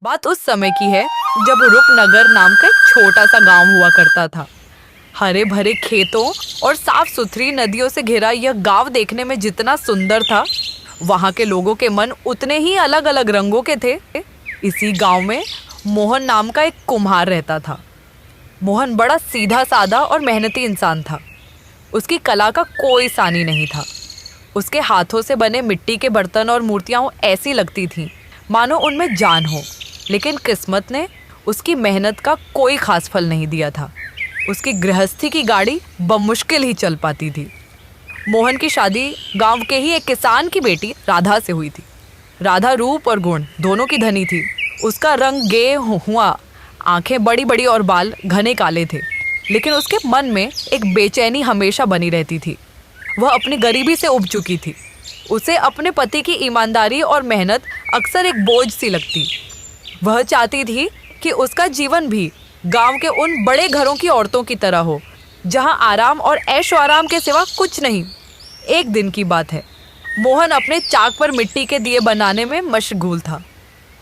बात उस समय की है जब रूपनगर नाम का एक छोटा सा गांव हुआ करता था। हरे भरे खेतों और साफ सुथरी नदियों से घिरा यह गांव देखने में जितना सुंदर था, वहां के लोगों के मन उतने ही अलग अलग रंगों के थे। इसी गांव में मोहन नाम का एक कुम्हार रहता था। मोहन बड़ा सीधा साधा और मेहनती इंसान था। उसकी कला का कोई सानी नहीं था। उसके हाथों से बने मिट्टी के बर्तन और मूर्तियां ऐसी लगती थीं मानो उनमें जान हो। लेकिन किस्मत ने उसकी मेहनत का कोई खास फल नहीं दिया था। उसकी गृहस्थी की गाड़ी बमुश्किल ही चल पाती थी। मोहन की शादी गांव के ही एक किसान की बेटी राधा से हुई थी। राधा रूप और गुण दोनों की धनी थी। उसका रंग गे हुआ, आंखें बड़ी बड़ी और बाल घने काले थे। लेकिन उसके मन में एक बेचैनी हमेशा बनी रहती थी। वह अपनी गरीबी से उब चुकी थी। उसे अपने पति की ईमानदारी और मेहनत अक्सर एक बोझ सी लगती। वह चाहती थी कि उसका जीवन भी गांव के उन बड़े घरों की औरतों की तरह हो, जहां आराम और ऐशो आराम के सिवा कुछ नहीं। एक दिन की बात है, मोहन अपने चाक पर मिट्टी के दिए बनाने में मशगूल था।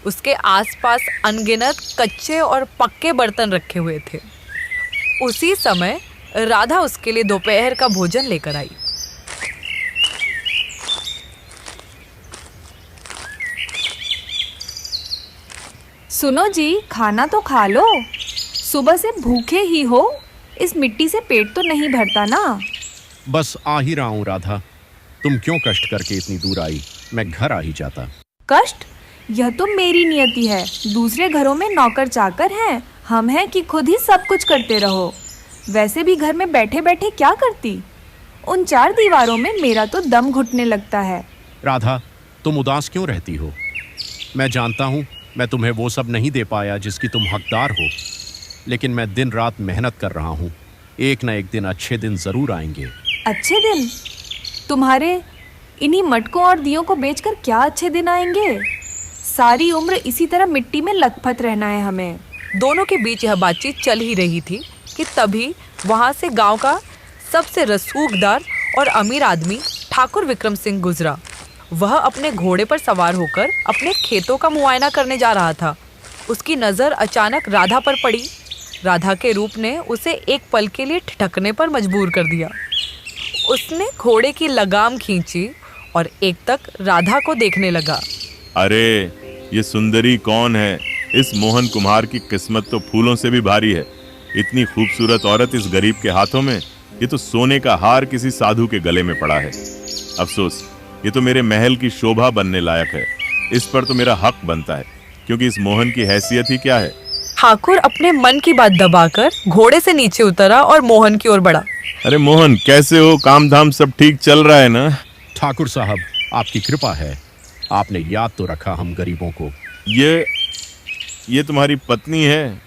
उसके आसपास अनगिनत कच्चे और पक्के बर्तन रखे हुए थे। उसी समय राधा उसके लिए दोपहर का भोजन लेकर आई। सुनो जी, खाना तो खा लो। सुबह से भूखे ही हो, इस मिट्टी से पेट तो नहीं भरता ना। बस आ ही रहा हूँ राधा। तुम क्यों कष्ट करके इतनी दूर आई? मैं घर आ ही जाता। कष्ट? यह तो मेरी नियति है। दूसरे घरों में नौकर चाकर हैं, हम हैं कि खुद ही सब कुछ करते रहो। वैसे भी घर में बैठे बैठे क्या करती? उन चार दीवारों में मेरा तो दम घुटने लगता है। राधा, तुम उदास क्यों रहती हो? मैं जानता हूँ मैं तुम्हें वो सब नहीं दे पाया जिसकी तुम हकदार हो, लेकिन मैं दिन रात मेहनत कर रहा हूँ। एक ना एक दिन अच्छे दिन जरूर आएंगे। अच्छे दिन? तुम्हारे इन्हीं मटकों और दियों को बेचकर क्या अच्छे दिन आएंगे? सारी उम्र इसी तरह मिट्टी में लथपथ रहना है हमें। दोनों के बीच यह बातचीत चल ही रही थी कि तभी वहां से गांव का सबसे रसूखदार और अमीर आदमी ठाकुर विक्रम सिंह गुजरा। वह अपने घोड़े पर सवार होकर अपने खेतों का मुआयना करने जा रहा था। उसकी नज़र अचानक राधा पर पड़ी। राधा के रूप ने उसे एक पल के लिए ठिठकने पर मजबूर कर दिया। उसने घोड़े की लगाम खींची और एकटक राधा को देखने लगा। अरे, ये सुंदरी कौन है? इस मोहन कुम्हार की किस्मत तो फूलों से भी भारी है। इतनी खूबसूरत औरत इस गरीब के हाथों में। ये तो सोने का हार किसी साधु के गले में पड़ा है। अफसोस, ये तो मेरे महल की शोभा बनने लायक है। इस पर तो मेरा हक बनता है, क्योंकि इस मोहन की हैसियत ही क्या है। ठाकुर अपने मन की बात दबाकर घोड़े से नीचे उतरा और मोहन की ओर बढ़ा। अरे मोहन, कैसे हो? काम धाम सब ठीक चल रहा है ना? ठाकुर साहब, आपकी कृपा है। आपने याद तो रखा हम गरीबों को। ये तुम्हारी पत्नी है?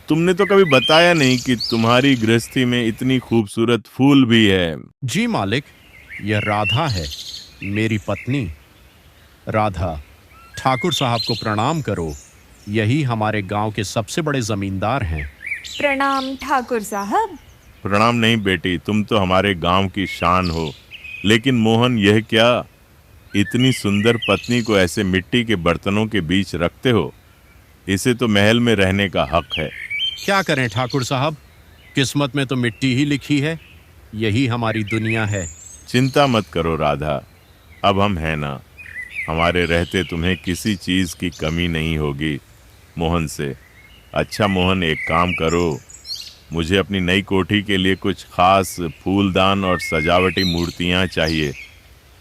तुमने तो कभी बताया नहीं कि तुम्हारी गृहस्थी में इतनी खूबसूरत फूल भी है। जी मालिक, यह राधा है, मेरी पत्नी। राधा, ठाकुर साहब को प्रणाम करो। यही हमारे गांव के सबसे बड़े जमींदार हैं। प्रणाम ठाकुर साहब। प्रणाम नहीं बेटी, तुम तो हमारे गांव की शान हो। लेकिन मोहन, यह क्या? इतनी सुंदर पत्नी को ऐसे मिट्टी के बर्तनों के बीच रखते हो? इसे तो महल में रहने का हक है। क्या करें ठाकुर साहब, किस्मत में तो मिट्टी ही लिखी है। यही हमारी दुनिया है। चिंता मत करो राधा, अब हम हैं ना। हमारे रहते तुम्हें किसी चीज़ की कमी नहीं होगी। मोहन से अच्छा मोहन, एक काम करो, मुझे अपनी नई कोठी के लिए कुछ खास फूलदान और सजावटी मूर्तियाँ चाहिए।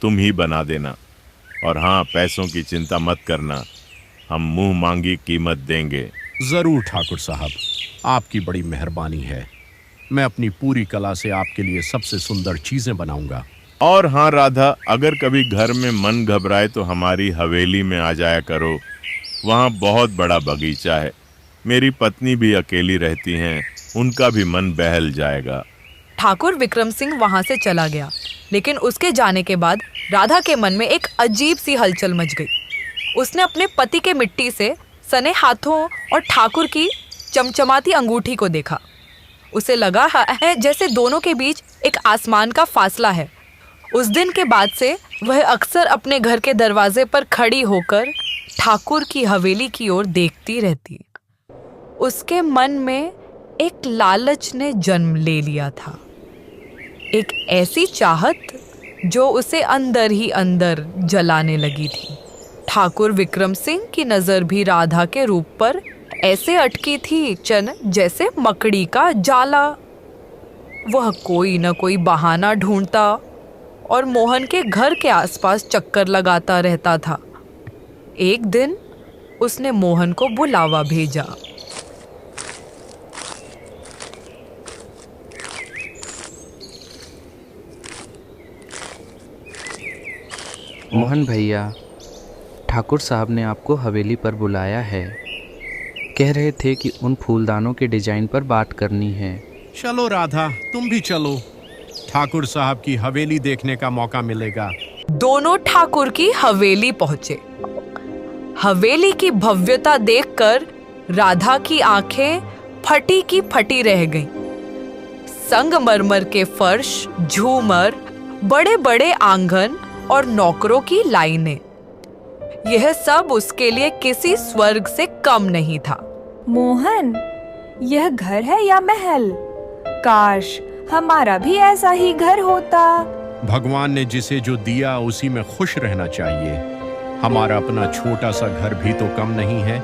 तुम ही बना देना। और हाँ, पैसों की चिंता मत करना, हम मुंह मांगी कीमत देंगे। जरूर ठाकुर साहब, आपकी बड़ी मेहरबानी है। मैं अपनी पूरी कला से आपके लिए सबसे सुंदर चीजें बनाऊंगा। और हाँ राधा, अगर कभी घर में मन घबराए तो हमारी हवेली में आ जाया करो। वहाँ बहुत बड़ा बगीचा है। मेरी पत्नी भी अकेली रहती हैं, उनका भी मन बहल जाएगा। ठाकुर विक्रम सिंह वहां से चला गया, लेकिन उसके जाने के बाद राधा के मन में एक अजीब सी हलचल मच गई। उसने अपने पति के मिट्टी से सने हाथों और ठाकुर की चमचमाती अंगूठी को देखा। उसे लगा है जैसे दोनों के बीच एक आसमान का फासला है। उस दिन के बाद से वह अक्सर अपने घर के दरवाजे पर खड़ी होकर ठाकुर की हवेली की ओर देखती रहती। उसके मन में एक लालच ने जन्म ले लिया था, एक ऐसी चाहत जो उसे अंदर ही अंदर जलाने लगी थी। ठाकुर विक्रम सिंह की नजर भी राधा के रूप पर ऐसे अटकी थी जैसे मकड़ी का जाला। वह कोई न कोई बहाना ढूंढता और मोहन के घर के आसपास चक्कर लगाता रहता था। एक दिन उसने मोहन को बुलावा भेजा। मोहन भैया, ठाकुर साहब ने आपको हवेली पर बुलाया है। कह रहे थे कि उन फूलदानों के डिजाइन पर बात करनी है। चलो राधा, तुम भी चलो, ठाकुर साहब की हवेली देखने का मौका मिलेगा। दोनों ठाकुर की हवेली पहुंचे। हवेली की भव्यता देखकर राधा की आंखें फटी की फटी रह गईं। संगमरमर के फर्श, झूमर, बड़े बड़े आंगन और नौकरों की लाइनें, यह सब उसके लिए किसी स्वर्ग से कम नहीं था। मोहन, यह घर है या महल? काश हमारा भी ऐसा ही घर होता। भगवान ने जिसे जो दिया उसी में खुश रहना चाहिए। हमारा अपना छोटा सा घर भी तो कम नहीं है,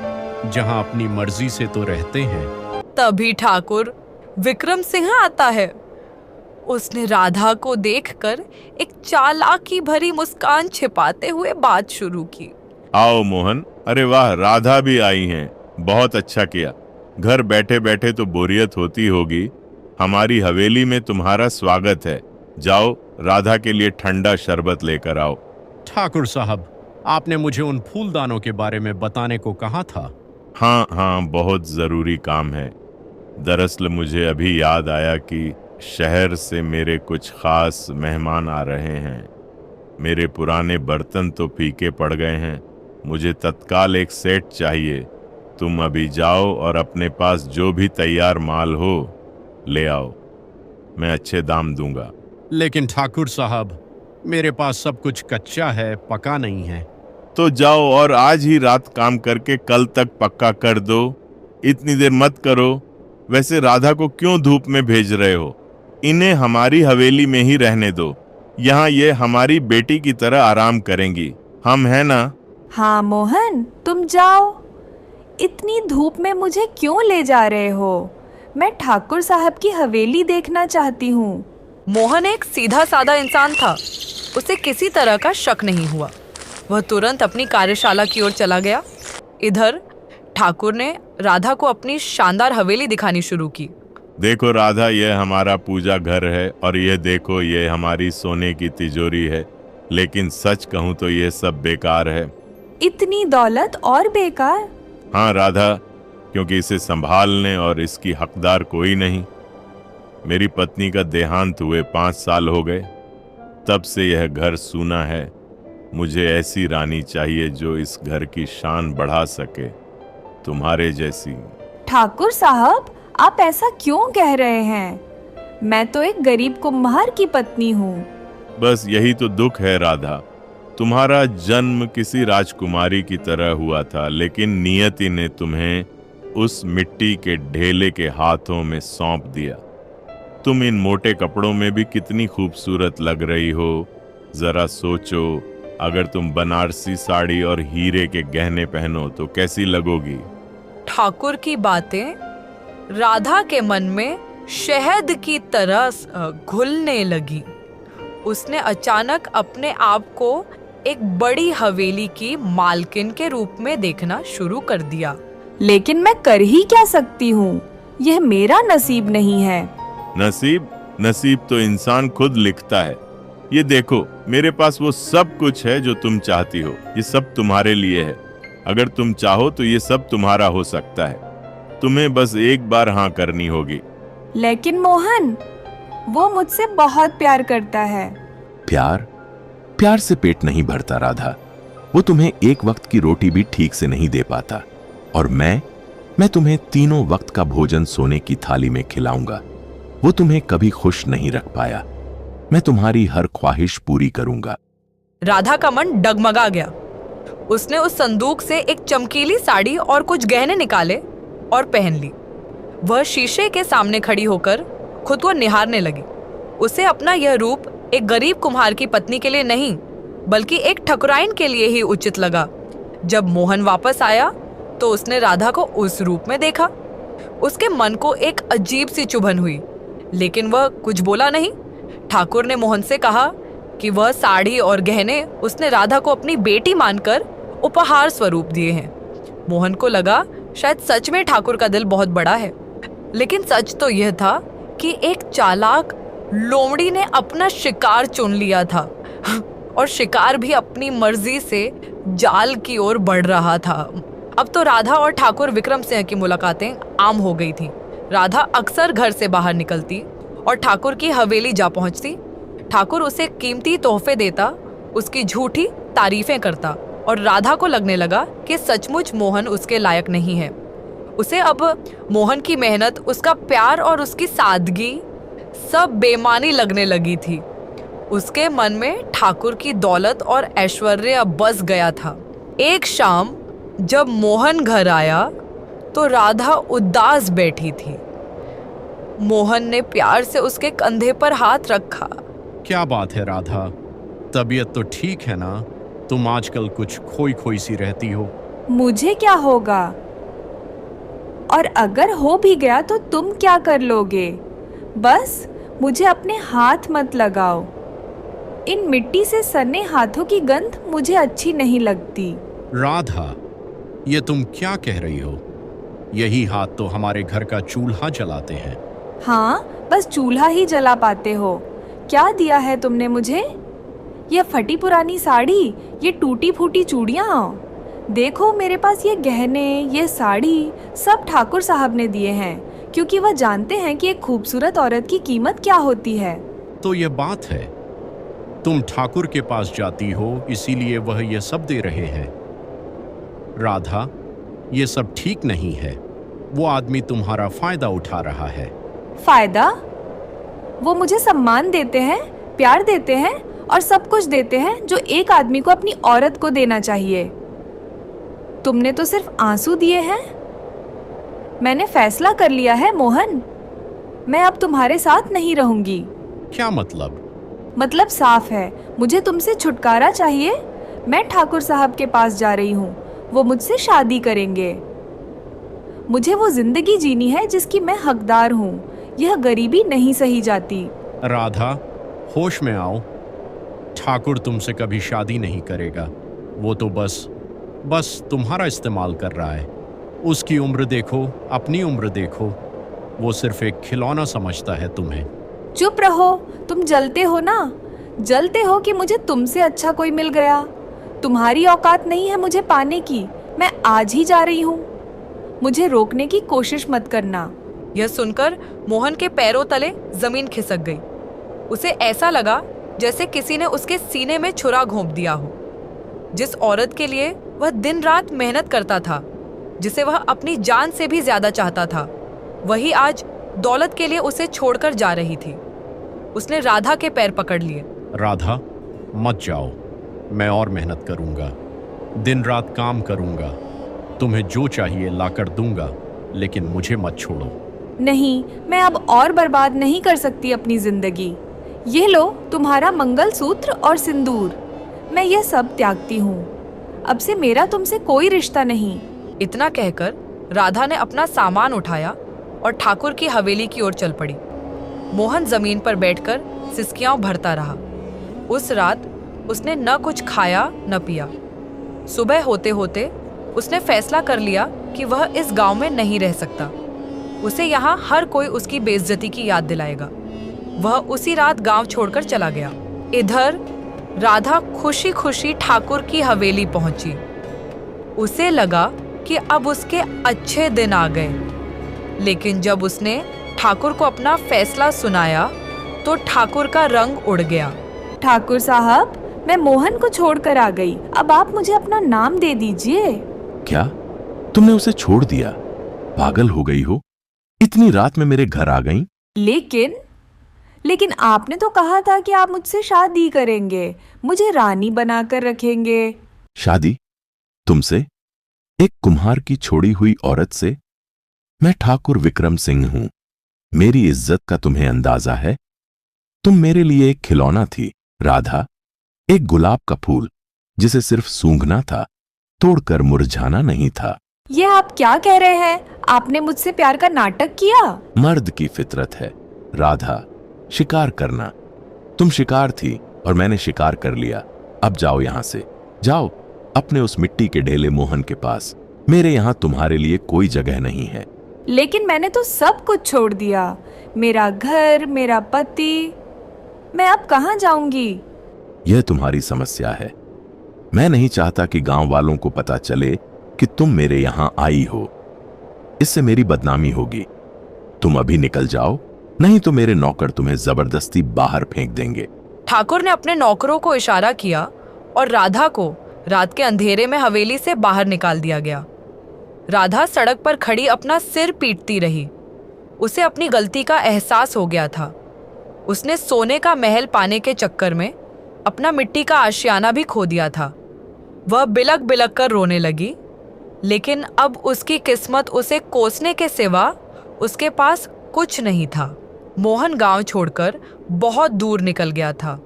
जहां अपनी मर्जी से तो रहते हैं। तभी ठाकुर विक्रम सिंह आता है। उसने राधा को देखकर एक चालाकी भरी मुस्कान छिपाते हुए बात शुरू की। आओ मोहन। अरे वाह, राधा भी आई हैं। बहुत अच्छा किया। घर बैठे बैठे तो बोरियत होती होगी। हमारी हवेली में तुम्हारा स्वागत है। जाओ, राधा के लिए ठंडा शरबत लेकर आओ। ठाकुर साहब, आपने मुझे उन फूलदानों के बारे में बताने को कहा था। हाँ, बहुत जरूरी काम है। दरअसल मुझे अभी याद आया कि शहर से मेरे कुछ खास मेहमान आ रहे हैं। मेरे पुराने बर्तन तो फीके पड़ गए हैं। मुझे तत्काल एक सेट चाहिए। तुम अभी जाओ और अपने पास जो भी तैयार माल हो ले आओ। मैं अच्छे दाम दूंगा। लेकिन ठाकुर साहब, मेरे पास सब कुछ कच्चा है, पका नहीं है। तो जाओ और आज ही रात काम करके कल तक पक्का कर दो। इतनी देर मत करो। वैसे राधा को क्यों धूप में भेज रहे हो? इन्हें हमारी हवेली में ही रहने दो। यहाँ ये हमारी बेटी की तरह आराम करेंगी। हम हैं ना? हाँ मोहन, तुम जाओ। इतनी धूप में मुझे क्यों ले जा रहे हो? मैं ठाकुर साहब की हवेली देखना चाहती हूँ। मोहन एक सीधा साधा इंसान था। उसे किसी तरह का शक नहीं हुआ। वह तुरंत अपनी कार्यशाला की ओर चला गया। इधर ठाकुर ने राधा को अपनी शानदार हवेली दिखानी शुरू की। देखो राधा, यह हमारा पूजा घर है और यह देखो, ये हमारी सोने की तिजोरी है। लेकिन सच कहूँ तो यह सब बेकार है। इतनी दौलत और बेकार? हाँ राधा, क्योंकि इसे संभालने और इसकी हकदार कोई नहीं। मेरी पत्नी का देहांत हुए 5 साल हो गए। तब से यह घर सूना है। मुझे ऐसी रानी चाहिए जो इस घर की शान बढ़ा सके, तुम्हारे जैसी। ठाकुर साहब, आप ऐसा क्यों कह रहे हैं? मैं तो एक गरीब कुम्हार की पत्नी हूँ। बस यही तो दुख है राधा। तुम्हारा जन्म किसी राजकुमारी की तरह हुआ था, लेकिन नियति ने तुम्हें उस मिट्टी के ढेले के हाथों में सौंप दिया। तुम इन मोटे कपड़ों में भी कितनी खूबसूरत लग रही हो। जरा सोचो, अगर तुम बनारसी साड़ी और हीरे के गहने पहनो तो कैसी लगोगी? ठाकुर की बातें राधा के मन में शहद की तरह घुलने लगी। उसने अचानक अपने आप को एक बड़ी हवेली की मालकिन के रूप में देखना शुरू कर दिया। लेकिन मैं कर ही क्या सकती हूँ? यह मेरा नसीब नहीं है। नसीब तो इंसान खुद लिखता है। ये देखो, मेरे पास वो सब कुछ है जो तुम चाहती हो। ये सब तुम्हारे लिए है। अगर तुम चाहो तो ये सब तुम्हारा हो सकता है। तुम्हें बस एक बार हाँ करनी होगी। लेकिन मोहन, वो मुझसे बहुत प्यार करता है। प्यार से पेट नहीं भरता राधा। वो तुम्हें एक वक्त की रोटी भी ठीक से नहीं दे पाता। और मैं तुम्हें तीनों वक्त का भोजन सोने की थाली में खिलाऊंगा। वो तुम्हें कभी खुश नहीं रख पाया। मैं तुम्हारी हर ख्वाहिश पूरी करूंगा। राधा का मन डगमगा गया। उसने उस संदूक से एक चमकीली साड़ी और कुछ गहने निकाले और पहन ली। वह शीशे के सामने खड़ी होकर खुद को निहारने लगी। उसे अपना यह रूप एक गरीब कुम्हार की पत्नी के लिए नहीं, बल्कि एक ठकुराइन के लिए ही उचित लगा। जब मोहन वापस आया तो उसने राधा को उस रूप में देखा। उसके मन को एक अजीब सी चुभन हुई, लेकिन वह कुछ बोला नहीं। ठाकुर ने मोहन से कहा कि वह साड़ी और गहने उसने राधा को अपनी बेटी मानकर उपहार स्वरूप दिए हैं। मोहन को लगा शायद सच में ठाकुर का दिल बहुत बड़ा है, लेकिन सच तो यह था कि एक चालाक लोमड़ी ने अपना शिकार चुन लिया था और शिकार भी अपनी मर्जी से जाल की ओर बढ़ रहा था। अब तो राधा और ठाकुर विक्रम सिंह की मुलाकातें आम हो गई थीं। राधा अक्सर घर से बाहर निकलती और ठाकुर की हवेली जा पहुंचती। ठाकुर उसे कीमती तोहफे देता, उसकी झूठी तारीफें करता और राधा को लगने लगा कि सचमुच मोहन उसके लायक नहीं है। उसे अब मोहन की मेहनत, उसका प्यार और उसकी सादगी सब बेमानी लगने लगी थी। उसके मन में ठाकुर की दौलत और ऐश्वर्य बस गया था। एक शाम जब मोहन घर आया तो राधा उदास बैठी थी। मोहन ने प्यार से उसके कंधे पर हाथ रखा। क्या बात है राधा, तबीयत तो ठीक है ना? तुम आजकल कुछ खोई खोई सी रहती हो। मुझे क्या होगा, और अगर हो भी गया तो तुम क्या कर लोगे? बस मुझे अपने हाथ मत लगाओ। इन मिट्टी से सने हाथों की गंध मुझे अच्छी नहीं लगती। राधा, ये तुम क्या कह रही हो? यही हाथ तो हमारे घर का चूल्हा जलाते हैं। हाँ, बस चूल्हा ही जला पाते हो। क्या दिया है तुमने मुझे? ये फटी पुरानी साड़ी, ये टूटी फूटी चूड़ियाँ। देखो मेरे पास ये गहने, ये साड़ी सब ठाकुर साहब ने दिए हैं, क्योंकि वह जानते हैं कि एक खूबसूरत औरत की कीमत क्या होती है। तो ये बात है, तुम ठाकुर के पास जाती हो इसीलिए वह ये सब दे रहे हैं। राधा, ये सब ठीक नहीं है। वो आदमी तुम्हारा फायदा उठा रहा है। फायदा? वो मुझे सम्मान देते हैं, प्यार देते हैं और सब कुछ देते हैं जो एक आदमी को अपनी औरत को देना चाहिए। तुमने तो सिर्फ आंसू दिए हैं। मैंने फैसला कर लिया है मोहन, मैं अब तुम्हारे साथ नहीं रहूंगी। क्या मतलब? मतलब साफ है, मुझे तुमसे छुटकारा चाहिए। मैं ठाकुर साहब के पास जा रही हूँ, वो मुझसे शादी करेंगे। मुझे वो जिंदगी जीनी है जिसकी मैं हकदार हूँ। यह गरीबी नहीं सही जाती। राधा, होश में आओ। ठाकुर तुमसे कभी शादी नहीं करेगा। वो तो बस तुम्हारा इस्तेमाल कर रहा है। उसकी उम्र देखो, अपनी उम्र देखो। वो सिर्फ एक खिलौना समझता है तुम्हें। चुप रहो, तुम जलते हो ना। जलते हो कि मुझे तुमसे अच्छा कोई मिल गया। तुम्हारी औकात नहीं है मुझे पाने की। मैं आज ही जा रही हूँ। मुझे रोकने की कोशिश मत करना। यह सुनकर मोहन के पैरों तले जमीन खिसक गई। उसे ऐसा लगा जैसे किसी ने उसके सीने में छुरा घोंप दिया हो। जिस औरत के लिए वह दिन रात मेहनत करता था, जिसे वह अपनी जान से भी ज्यादा चाहता था, वही आज दौलत के लिए उसे छोड़कर जा रही थी। उसने राधा के पैर पकड़ लिए। राधा, मत जाओ। मैं और मेहनत करूंगा, दिन रात काम करूंगा। तुम्हें जो चाहिए लाकर दूंगा, लेकिन मुझे मत छोड़ो। नहीं, मैं अब और बर्बाद नहीं कर सकती अपनी जिंदगी। ये लो तुम्हारा मंगलसूत्र और सिंदूर। मैं ये सब त्यागती हूँ। अब से मेरा तुमसे कोई रिश्ता नहीं। इतना कहकर राधा ने अपना सामान उठाया और ठाकुर की हवेली की ओर चल पड़ी। मोहन जमीन पर बैठकर सिसकियां भरता रहा। उस रात उसने न कुछ खाया न पिया। सुबह होते होते उसने फैसला कर लिया कि वह इस गांव में नहीं रह सकता। उसे यहाँ हर कोई उसकी बेइज्जती की याद दिलाएगा। वह उसी रात गांव छोड़कर चला गया। इधर राधा खुशी खुशी ठाकुर की हवेली पहुंची। उसे लगा कि अब उसके अच्छे दिन आ गए। लेकिन जब उसने ठाकुर को अपना फैसला सुनाया तो ठाकुर का रंग उड़ गया। ठाकुर साहब, मैं मोहन को छोड़कर आ गई। अब आप मुझे अपना नाम दे दीजिए। क्या तुमने उसे छोड़ दिया? पागल हो गई हो? इतनी रात में मेरे घर आ गई? लेकिन आपने तो कहा था कि आप मुझसे शादी करेंगे, मुझे रानी बनाकर रखेंगे। शादी? तुमसे, एक कुम्हार की छोड़ी हुई औरत से? मैं ठाकुर विक्रम सिंह हूं। मेरी इज्जत का तुम्हें अंदाजा है? तुम मेरे लिए एक खिलौना थी, राधा, एक गुलाब का फूल जिसे सिर्फ सूंघना था, तोड़कर मुरझाना नहीं था। ये आप क्या कह रहे हैं? आपने मुझसे प्यार का नाटक किया? मर्द की फितरत है, राधा, शिकार करना। तुम शिकार थी और मैंने शिकार कर लिया। अब जाओ यहां से, जाओ अपने उस मिट्टी के ढेले मोहन के पास। मेरे यहां तुम्हारे लिए कोई जगह नहीं है। लेकिन मैंने तो सब कुछ छोड़ दिया, मेरा घर, मेरा पति। मैं अब कहाँ जाऊंगी? यह तुम्हारी समस्या है। मैं नहीं चाहता कि गांव वालों को पता चले कि तुम मेरे यहां आई हो। इससे मेरी बदनामी होगी। तुम अभी निकल जाओ, नहीं तो मेरे नौकर तुम्हें जबरदस्ती बाहर फेंक देंगे। ठाकुर ने अपने नौकरों को इशारा किया और राधा को रात के अंधेरे में हवेली से बाहर निकाल दिया गया। राधा सड़क पर खड़ी अपना सिर पीटती रही। उसे अपनी गलती का एहसास हो गया था। उसने सोने का महल पाने के चक्कर में अपना मिट्टी का आशियाना भी खो दिया था। वह बिलक बिलक कर रोने लगी, लेकिन अब उसकी किस्मत उसे कोसने के सिवा उसके पास कुछ नहीं था। मोहन गांव छोड़कर बहुत दूर निकल गया था।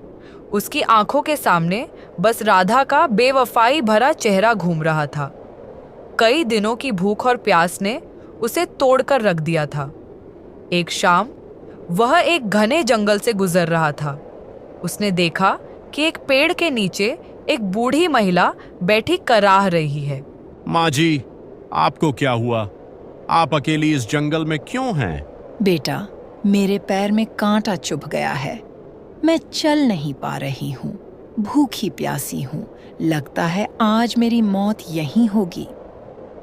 उसकी आंखों के सामने बस राधा का बेवफाई भरा चेहरा घूम रहा था। कई दिनों की भूख और प्यास ने उसे तोड़कर रख दिया था। एक शाम वह एक घने जंगल से गुजर रहा था। उसने देखा कि एक पेड़ के नीचे एक बूढ़ी महिला बैठी कराह रही है। माँ जी, आपको क्या हुआ? आप अकेली इस जंगल में क्यों हैं? बेटा, मेरे पैर में कांटा चुभ गया है। मैं चल नहीं पा रही हूँ, भूखी प्यासी हूँ। लगता है आज मेरी मौत यहीं होगी।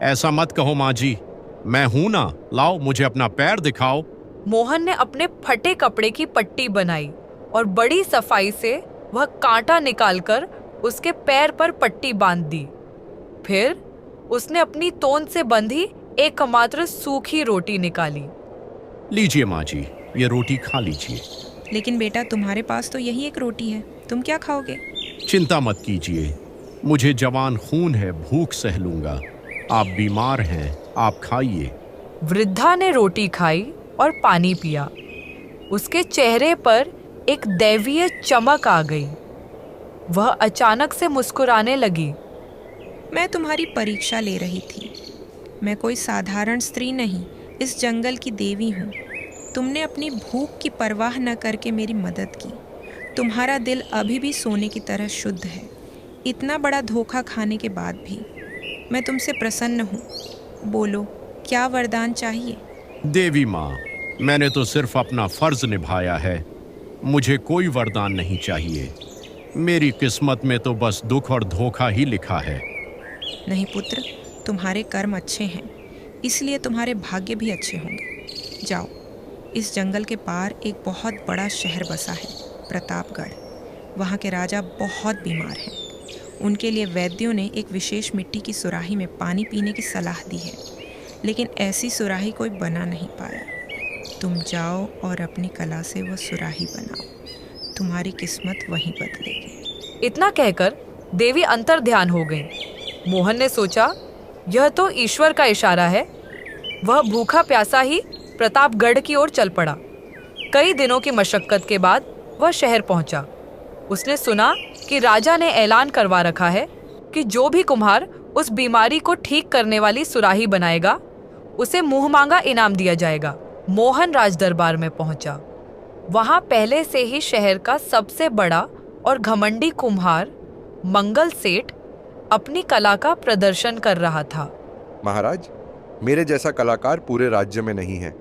ऐसा मत कहो माँ जी, मैं हूं ना। लाओ, मुझे अपना पैर दिखाओ। मोहन ने अपने फटे कपड़े की पट्टी बनाई और बड़ी सफाई से वह कांटा निकालकर उसके पैर पर पट्टी बांध दी। फिर उसने अपनी तोंद से बंधी एकमात्र सूखी रोटी निकाली। लीजिए माँ जी, ये रोटी खा लीजिए। लेकिन बेटा, तुम्हारे पास तो यही एक रोटी है, तुम क्या खाओगे? चिंता मत कीजिए, मुझे जवान खून है, भूख सह लूंगा। आप बीमार हैं, आप खाइए। वृद्धा ने रोटी खाई और पानी पिया। उसके चेहरे पर एक दैवीय चमक आ गई। वह अचानक से मुस्कुराने लगी। मैं तुम्हारी परीक्षा ले रही थी। मैं कोई साधारण स्त्री नहीं, इस जंगल की देवी हूँ। तुमने अपनी भूख की परवाह न करके मेरी मदद की। तुम्हारा दिल अभी भी सोने की तरह शुद्ध है। इतना बड़ा धोखा खाने के बाद भी मैं तुमसे प्रसन्न हूँ। बोलो, क्या वरदान चाहिए? देवी माँ, मैंने तो सिर्फ अपना फर्ज निभाया है। मुझे कोई वरदान नहीं चाहिए। मेरी किस्मत में तो बस दुख और धोखा ही लिखा है। नहीं पुत्र, तुम्हारे कर्म अच्छे हैं, इसलिए तुम्हारे भाग्य भी अच्छे होंगे। जाओ, इस जंगल के पार एक बहुत बड़ा शहर बसा है, प्रतापगढ़। वहाँ के राजा बहुत बीमार हैं। उनके लिए वैद्यों ने एक विशेष मिट्टी की सुराही में पानी पीने की सलाह दी है, लेकिन ऐसी सुराही कोई बना नहीं पाया। तुम जाओ और अपनी कला से वो सुराही बनाओ। तुम्हारी किस्मत वहीं बदलेगी। इतना कहकर देवी अंतर ध्यान हो गई। मोहन ने सोचा, यह तो ईश्वर का इशारा है। वह भूखा प्यासा ही प्रतापगढ़ की ओर चल पड़ा। कई दिनों की मशक्कत के बाद वह शहर पहुंचा। उसने सुना कि राजा ने ऐलान करवा रखा है कि जो भी कुम्हार उस बीमारी को ठीक करने वाली सुराही बनाएगा, उसे मुंह मांगा इनाम दिया जाएगा। मोहन राज दरबार में पहुंचा। वहां पहले से ही शहर का सबसे बड़ा और घमंडी कुम्हार मंगल सेठ अपनी कला का प्रदर्शन कर रहा था। महाराज, मेरे जैसा कलाकार पूरे राज्य में नहीं है।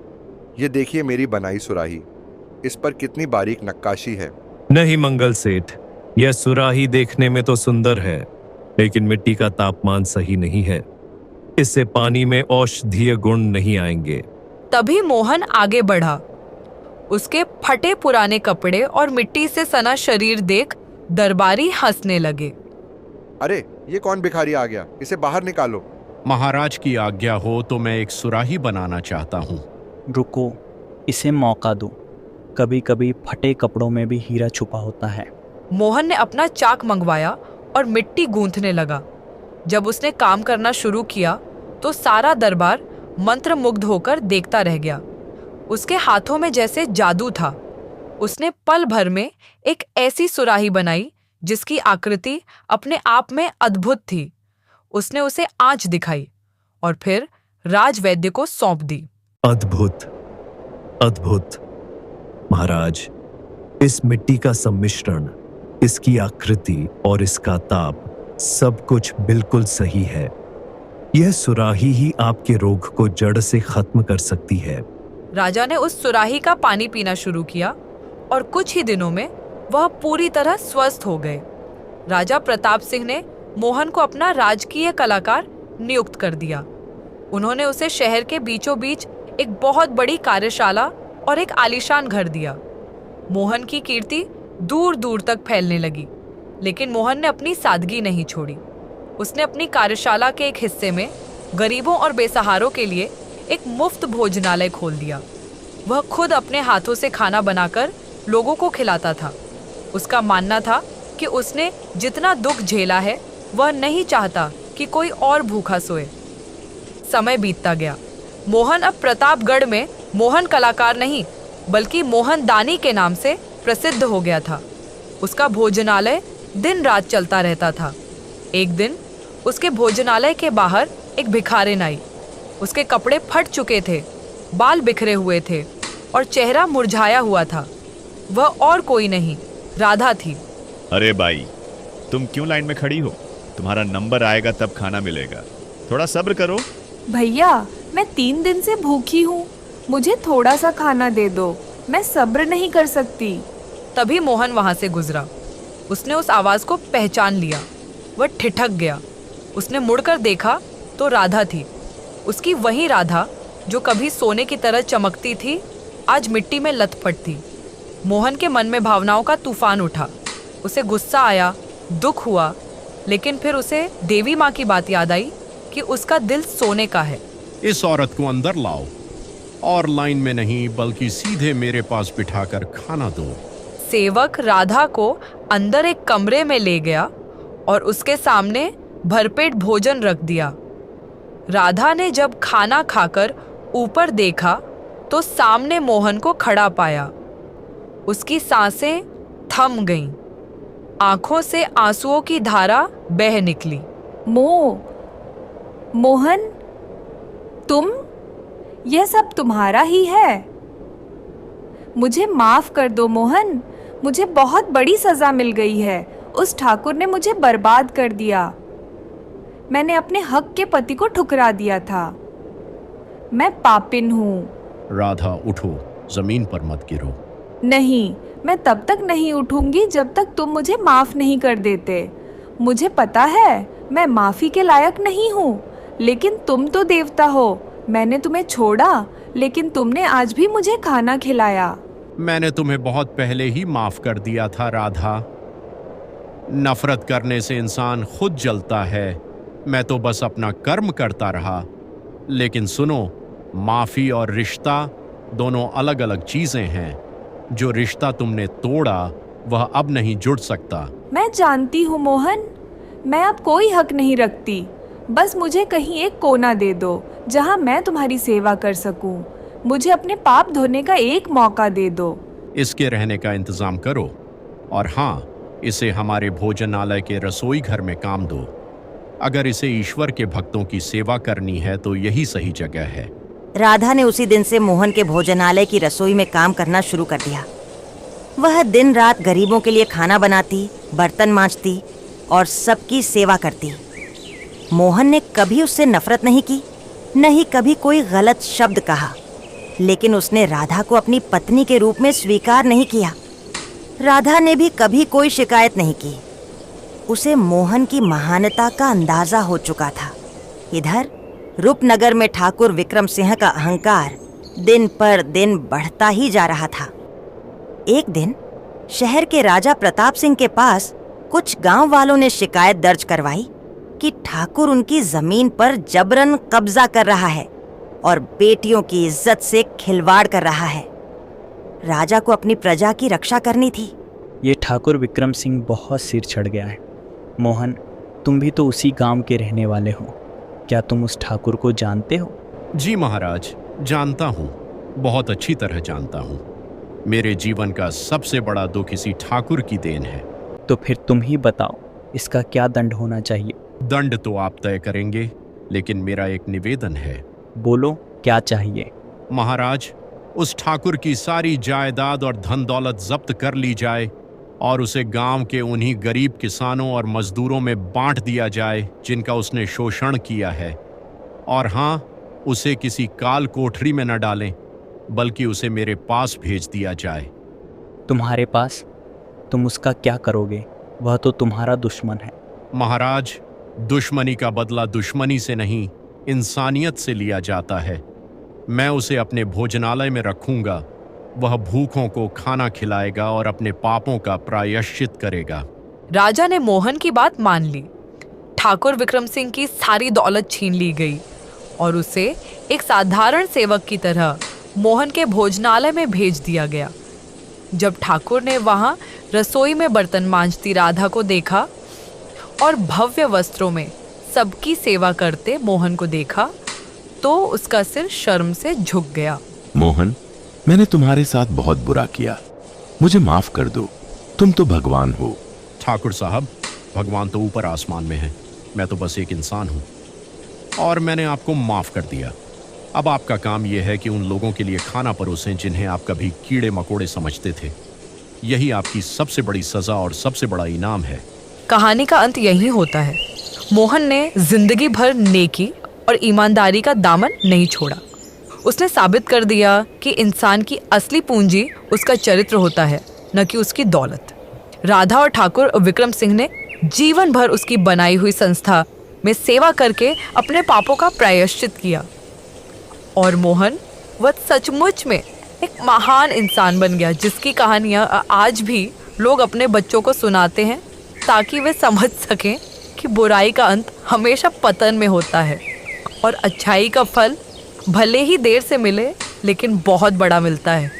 ये देखिए मेरी बनाई सुराही, इस पर कितनी बारीक नक्काशी है। नहीं मंगल सेठ, यह सुराही देखने में तो सुंदर है, लेकिन मिट्टी का तापमान सही नहीं है। इससे पानी में औषधीय गुण नहीं आएंगे। तभी मोहन आगे बढ़ा। उसके फटे पुराने कपड़े और मिट्टी से सना शरीर देख दरबारी हंसने लगे। अरे, ये कौन भिखारी आ गया? इसे बाहर निकालो। महाराज की आज्ञा हो तो मैं एक सुराही बनाना चाहता हूँ। रुको, इसे मौका दो। कभी कभी फटे कपड़ों में भी हीरा छुपा होता है। मोहन ने अपना चाक मंगवाया और मिट्टी गूंथने लगा। जब उसने काम करना शुरू किया तो सारा दरबार मंत्रमुग्ध होकर देखता रह गया। उसके हाथों में जैसे जादू था। उसने पल भर में एक ऐसी सुराही बनाई जिसकी आकृति अपने आप में अद्भुत थी। उसने उसे आंच दिखाई और फिर राजवैद्य को सौंप दी। अद्भुत, अद्भुत। महाराज, इस मिट्टी का सम्मिश्रण, इसकी आकृति और इसका ताप, सब कुछ बिल्कुल सही है। यह सुराही ही आपके रोग को जड़ से खत्म कर सकती है। राजा ने उस सुराही का पानी पीना शुरू किया और कुछ ही दिनों में वह पूरी तरह स्वस्थ हो गए। राजा प्रताप सिंह ने मोहन को अपना राजकीय कलाकार नियुक्त कर दिया। उन्होंने उसे शहर के बीचों बीच एक बहुत बड़ी कार्यशाला और एक आलीशान घर दिया। मोहन की कीर्ति दूर दूर तक फैलने लगी, लेकिन मोहन ने अपनी सादगी नहीं छोड़ी। उसने अपनी कार्यशाला के एक हिस्से में गरीबों और बेसहारों के लिए एक मुफ्त भोजनालय खोल दिया। वह खुद अपने हाथों से खाना बनाकर लोगों को खिलाता था। उसका मानना था कि उसने जितना दुख झेला है वह नहीं चाहता कि कोई और भूखा सोए। समय बीतता गया। मोहन अब प्रतापगढ़ में मोहन कलाकार नहीं बल्कि मोहन दानी के नाम से प्रसिद्ध हो गया था। उसका भोजनालय दिन रात चलता रहता था। एक दिन उसके भोजनालय के बाहर एक भिखारिन आई। उसके कपड़े फट चुके थे, बाल बिखरे हुए थे और चेहरा मुरझाया हुआ था। वह और कोई नहीं, राधा थी। अरे भाई, तुम क्यों लाइन में खड़ी हो? तुम्हारा नंबर आएगा तब खाना मिलेगा, थोड़ा सब्र करो। भैया, मैं 3 दिन से भूखी हूँ, मुझे थोड़ा सा खाना दे दो, मैं सब्र नहीं कर सकती। तभी मोहन वहां से गुजरा। उसने उस आवाज को पहचान लिया। वह ठिठक गया। उसने मुड़कर देखा तो राधा थी। उसकी वही राधा जो कभी सोने की तरह चमकती थी, आज मिट्टी में लथपथ थी। मोहन के मन में भावनाओं का तूफान उठा। उसे गुस्सा आया, दुख हुआ, लेकिन फिर उसे देवी माँ की बात याद आई कि उसका दिल सोने का है। इस औरत को अंदर लाओ और लाइन में नहीं बल्कि सीधे मेरे पास बिठाकर खाना दो। सेवक राधा को अंदर एक कमरे में ले गया और उसके सामने भरपेट भोजन रख दिया। राधा ने जब खाना खाकर ऊपर देखा तो सामने मोहन को खड़ा पाया। उसकी सांसें थम गईं। आंखों से आंसुओं की धारा बह निकली। मोहन, तुम? यह सब तुम्हारा ही है? मुझे माफ कर दो मोहन, मुझे बहुत बड़ी सजा मिल गई है। उस ठाकुर ने मुझे बर्बाद कर दिया। मैंने अपने हक के पति को ठुकरा दिया था। मैं पापिन हूँ। राधा, उठो, जमीन पर मत गिरो। नहीं, मैं तब तक नहीं उठूंगी जब तक तुम मुझे माफ नहीं कर देते। मुझे पता है मैं माफी के लायक नहीं हूँ, लेकिन तुम तो देवता हो। मैंने तुम्हें छोड़ा, लेकिन तुमने आज भी मुझे खाना खिलाया। मैंने तुम्हें बहुत पहले ही माफ कर दिया था राधा। नफरत करने से इंसान खुद जलता है। मैं तो बस अपना कर्म करता रहा। लेकिन सुनो, माफी और रिश्ता दोनों अलग अलग चीजें हैं। जो रिश्ता तुमने तोड़ा वह अब नहीं जुड़ सकता। मैं जानती हूँ मोहन, मैं अब कोई हक नहीं रखती। बस मुझे कहीं एक कोना दे दो जहाँ मैं तुम्हारी सेवा कर सकूं। मुझे अपने पाप धोने का एक मौका दे दो। इसके रहने का इंतजाम करो और हाँ, इसे हमारे भोजनालय के रसोई घर में काम दो। अगर इसे ईश्वर के भक्तों की सेवा करनी है तो यही सही जगह है। राधा ने उसी दिन से मोहन के भोजनालय की रसोई में काम करना शुरू कर दिया। वह दिन रात गरीबों के लिए खाना बनाती, बर्तन मांजती और सबकी सेवा करती। मोहन ने कभी उससे नफरत नहीं की, न ही कभी कोई गलत शब्द कहा, लेकिन उसने राधा को अपनी पत्नी के रूप में स्वीकार नहीं किया। राधा ने भी कभी कोई शिकायत नहीं की। उसे मोहन की महानता का अंदाजा हो चुका था। इधर रूपनगर में ठाकुर विक्रम सिंह का अहंकार दिन पर दिन बढ़ता ही जा रहा था। एक दिन शहर के राजा प्रताप सिंह के पास कुछ गांव वालों ने शिकायत दर्ज करवाई कि ठाकुर उनकी जमीन पर जबरन कब्जा कर रहा है और बेटियों की इज्जत से खिलवाड़ कर रहा है। राजा को अपनी प्रजा की रक्षा करनी थी। ये ठाकुर विक्रम सिंह बहुत सिर चढ़ गया है। मोहन, तुम भी तो उसी गांव के रहने वाले हो, क्या तुम उस ठाकुर को जानते हो? जी महाराज, जानता हूँ, बहुत अच्छी तरह जानता हूँ। मेरे जीवन का सबसे बड़ा दुख इसी ठाकुर की देन है। तो फिर तुम ही बताओ, इसका क्या दंड होना चाहिए? दंड तो आप तय करेंगे, लेकिन मेरा एक निवेदन है। बोलो, क्या चाहिए? महाराज, उस ठाकुर की सारी जायदाद और धन दौलत जब्त कर ली जाए और उसे गांव के उन्हीं गरीब किसानों और मजदूरों में बांट दिया जाए जिनका उसने शोषण किया है। और हाँ, उसे किसी काल कोठरी में न डालें, बल्कि उसे मेरे पास भेज दिया जाए। तुम्हारे पास? तुम उसका क्या करोगे? वह तो तुम्हारा दुश्मन है। महाराज, दुश्मनी का बदला दुश्मनी से नहीं, इंसानियत से लिया जाता है। मैं उसे अपने भोजनालय में रखूंगा। वह भूखों को खाना खिलाएगा और अपने पापों का प्रायश्चित करेगा। राजा ने मोहन की बात मान ली। ठाकुर विक्रम सिंह की सारी दौलत छीन ली गई और उसे एक साधारण सेवक की तरह मोहन के भोजनालय में भेज दिया गया। जब ठाकुर ने वहां रसोई में बर्तन मांजती राधा को देखा और भव्य वस्त्रों में सबकी सेवा करते मोहन को देखा, तो उसका सिर शर्म से झुक गया। मोहन, मैंने तुम्हारे साथ बहुत बुरा किया, मुझे माफ कर दो। तुम तो भगवान हो। ठाकुर साहब, भगवान तो ऊपर आसमान में है, मैं तो बस एक इंसान हूँ और मैंने आपको माफ कर दिया। अब आपका काम यह है कि उन लोगों के लिए खाना परोसें जिन्हें आप कभी कीड़े मकोड़े समझते थे। यही आपकी सबसे बड़ी सजा और सबसे बड़ा इनाम है। कहानी का अंत यही होता है। मोहन ने जिंदगी भर नेकी और ईमानदारी का दामन नहीं छोड़ा। उसने साबित कर दिया कि इंसान की असली पूंजी उसका चरित्र होता है, न कि उसकी दौलत। राधा और ठाकुर विक्रम सिंह ने जीवन भर उसकी बनाई हुई संस्था में सेवा करके अपने पापों का प्रायश्चित किया और मोहन वह सचमुच में एक महान इंसान बन गया, जिसकी कहानियाँ आज भी लोग अपने बच्चों को सुनाते हैं ताकि वे समझ सकें कि बुराई का अंत हमेशा पतन में होता है और अच्छाई का फल भले ही देर से मिले, लेकिन बहुत बड़ा मिलता है।